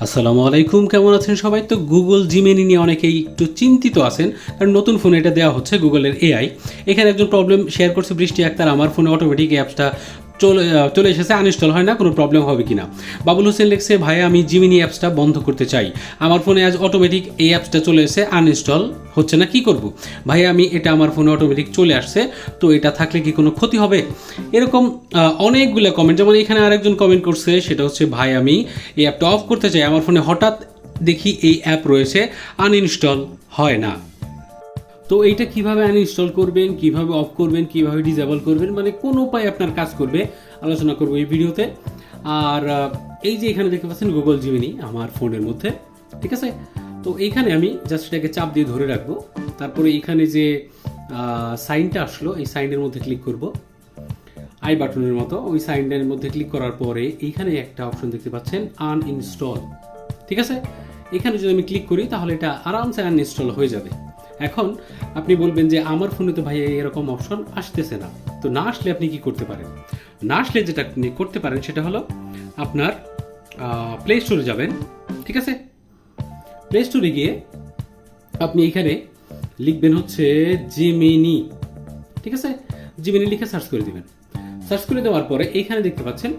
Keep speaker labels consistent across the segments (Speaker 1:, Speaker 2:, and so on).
Speaker 1: আসসালামু আলাইকুম, কেমন আছেন সবাই? তো গুগল জিমেনি নিয়ে অনেকেই একটু চিন্তিত আছেন, কারণ নতুন ফোনে এটা দেওয়া হচ্ছে গুগলের এআই। এখানে একজন প্রবলেম শেয়ার করছে বৃষ্টি আক্তার, আমার ফোনে অটোমেটিক অ্যাপসটা চলে এসেছে, আনইনস্টল হয় না, কোনো প্রবলেম হবে কিনা। বাবুল হোসেন লিখছে, ভাই আমি জিমিনি অ্যাপসটা বন্ধ করতে চাই, আমার ফোনে আজ অটোমেটিক এই অ্যাপসটা চলে এসে আনইনস্টল হচ্ছে না, কি করব? ভাই আমি এটা আমার ফোনে অটোমেটিক চলে আসছে, তো এটা থাকলে কি কোনো ক্ষতি হবে? এরকম অনেকগুলো কমেন্ট, যেমন এখানে আরেকজন কমেন্ট করছে, সেটা হচ্ছে, ভাই আমি এই অ্যাপটা অফ করতে চাই, আমার ফোনে হঠাৎ দেখি এই অ্যাপ রয়েছে, আনইনস্টল হয় না। তো এইটা কিভাবে আনইনস্টল করবেন, কিভাবে অফ করবেন, কিভাবে ডিসেবল করবেন, মানে কোন উপায়ে আপনার কাজ করবে আলোচনা করবো এই ভিডিওতে। আর এই যে এখানে দেখতে পাচ্ছেন গুগল জিমিনি আমার ফোনের মধ্যে, ঠিক আছে? তো এইখানে আমি জাস্ট এটাকে চাপ দিয়ে ধরে রাখবো, তারপরে এইখানে যে সাইনটা আসলো এই সাইনের মধ্যে ক্লিক করব, আই বাটনের মতো ওই সাইনের মধ্যে ক্লিক করার পরে এইখানে একটা অপশন দেখতে পাচ্ছেন আনইনস্টল, ঠিক আছে? এখানে যদি আমি ক্লিক করি তাহলে এটা আরামসে আনইনস্টল হয়ে যাবে। এখন আপনি বলবেন যে আমার ফোনে তো ভাই এরকম অপশন আসতেছে না, তো না আসলে আপনি কি করতে পারেন? না আসলে যেটা আপনি করতে পারেন সেটা হলো আপনার প্লে স্টোরে যাবেন, ঠিক আছে? প্লে স্টোরে গিয়ে আপনি এখানে লিখবেন হচ্ছে জিমিনি, ঠিক আছে? জিমিনি লিখে সার্চ করে দিবেন। সার্চ করে দেওয়ার পরে এইখানে দেখতে পাচ্ছেন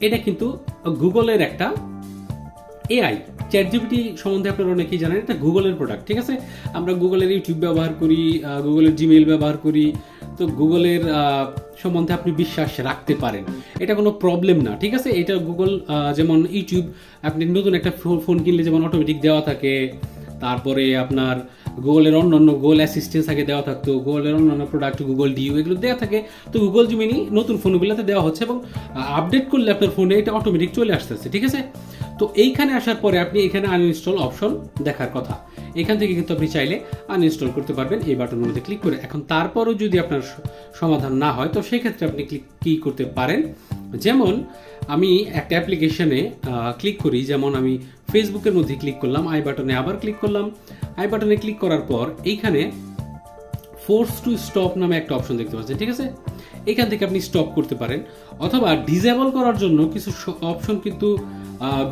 Speaker 1: এটা কিন্তু গুগলের একটা এআই। চ্যাট জিপিটি সম্বন্ধে আপনারা অনেকেই জানেন, এটা গুগলের প্রোডাক্ট, ঠিক আছে? আমরা গুগলের ইউটিউব ব্যবহার করি, গুগলের জিমেইল ব্যবহার করি, তো গুগলের সম্বন্ধে আপনি বিশ্বাস রাখতে পারেন, এটা কোনো প্রবলেম না, ঠিক আছে? এটা গুগল, যেমন ইউটিউব আপনি নতুন একটা ফোন কিনলে যেমন অটোমেটিক দেওয়া থাকে, তারপরে আপনার গুগলের অন্যান্য গুগল অ্যাসিস্ট্যান্স আগে দেওয়া থাকতো, গুগলের অন্যান্য প্রোডাক্ট গুগল ডিউ এগুলো দেওয়া থাকে, তো গুগল জিমিনি নতুন ফোনগুলোতে দেওয়া হচ্ছে এবং আপডেট করলে আপনার ফোনে এটা অটোমেটিক চলে আসতেছে, ঠিক আছে? তো এইখানে আসার পরে আপনি এখানে আনইনস্টল অপশন দেখার কথা, এখান থেকে কিন্তু আপনি চাইলে আনইনস্টল করতে পারবেন এই বাটনের মধ্যে ক্লিক করে। এখন তারপরও যদি আপনার সমাধান না হয় তো সেক্ষেত্রে আপনি কি করতে পারেন, যেমন আমি একটা অ্যাপ্লিকেশনে ক্লিক করি, যেমন আমি ফেসবুকের মধ্যে ক্লিক করলাম, আই বাটনে আবার ক্লিক করলাম, আই বাটনে ক্লিক করার পর এইখানে ফোর্স টু স্টপ নামে একটা অপশন দেখতে পাচ্ছেন, ঠিক আছে? এখান থেকে আপনি স্টপ করতে পারেন, অথবা ডিসেবল করার জন্য কিছু অপশন কিন্তু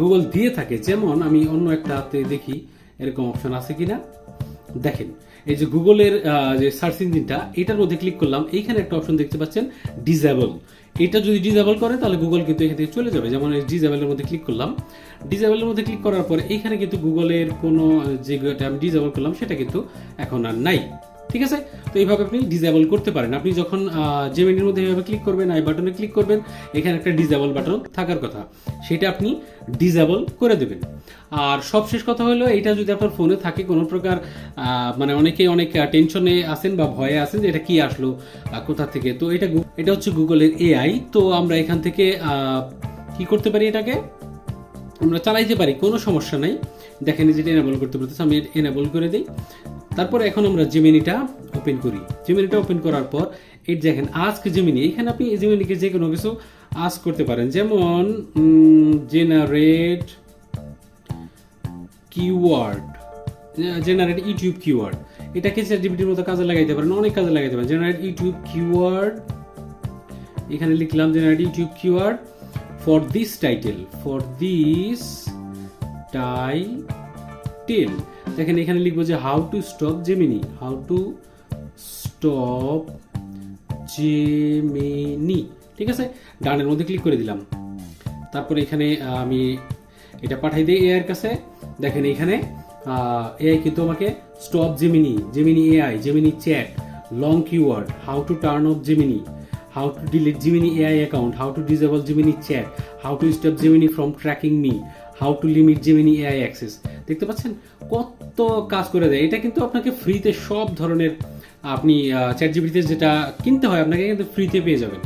Speaker 1: গুগল দিয়ে থাকে, যেমন আমি অন্য একটাতে দেখি এরকম অপশন আছে কিনা। দেখেন, এই যে গুগলের যে সার্চ ইঞ্জিনটা, এটার মধ্যে ক্লিক করলাম, এইখানে একটা অপশন দেখতে পাচ্ছেন ডিসেবল। এটা যদি ডিসেবল করে তাহলে গুগল কিন্তু এখান থেকে চলে যাবে। যেমন এই ডিসেবলের মধ্যে ক্লিক করলাম, ডিসেবলের মধ্যে ক্লিক করার পরে এইখানে কিন্তু গুগলের কোনো যেটা আমি ডিসেবল করলাম সেটা কিন্তু এখন আর নাই, ঠিক আছে? তো এইভাবে আপনি ডিসেবল করতে পারেন। আপনি যখন জেমিনির মধ্যে এইভাবে ক্লিক করবেন, আই বাটনে ক্লিক করবেন, এখানে একটা ডিসেবল বাটন থাকার কথা, সেটা আপনি ডিসেবল করে দেবেন। আর সবশেষ কথা হলো, এটা যদি আপনার ফোনে থাকে কোনো প্রকার মানে অনেকে অনেক টেনশনে আছেন বা ভয়ে আছেন যে এটা কি আসলো কোথা থেকে, তো এটা হচ্ছে গুগলের এআই। তো আমরা এখান থেকে কি করতে পারি, এটাকে আমরা চালাইতে পারি, কোনো সমস্যা নাই। দেখেন যেটা এনেবল করতে বলতেছে, আমি এনেবল করে দিই। তারপরে এখন আমরা জিমিনিটা ওপেন করি। জিমিনিটা ওপেন করার পর এই দেখেন আস্ক জিমিনি, এখানে আপনি জিমিনিকে যে কোনো কিছু আস্ক করতে পারেন, যেমন generate keyword, generate YouTube keyword, এটাকে চ্যাটজিপিটির মতো কাজে লাগাইতে পারেন, অনেক কাজে লাগাইতে পারেন। জেনারেট ইউটিউব কিওয়ার্ড, এখানে লিখলাম generate YouTube keyword for this title, দেখেন এখানে লিখবো যে হাউ টু স্টপ জেমিনি, ঠিক আছে? ডানের মধ্যে ক্লিক করে দিলাম। তারপরে এখানে আমি এটা পাঠাই দিই এআই এর কাছে। দেখেন এখানে এআই কিন্তু আমাকে stop Gemini AI, Gemini chat, long keyword, how to turn off Gemini, how to delete Gemini AI account, how to disable Gemini chat, how to stop Gemini from tracking me, how to limit Gemini AI access. দেখতে পাচ্ছেন কত কাজ করে দেয়। এটা কিন্তু আপনাকে ফ্রিতে সব ধরনের, আপনি চ্যাট জিপিটিতে যেটা কিনতে হয় আপনাকে কিন্তু ফ্রিতে পেয়ে যাবেন।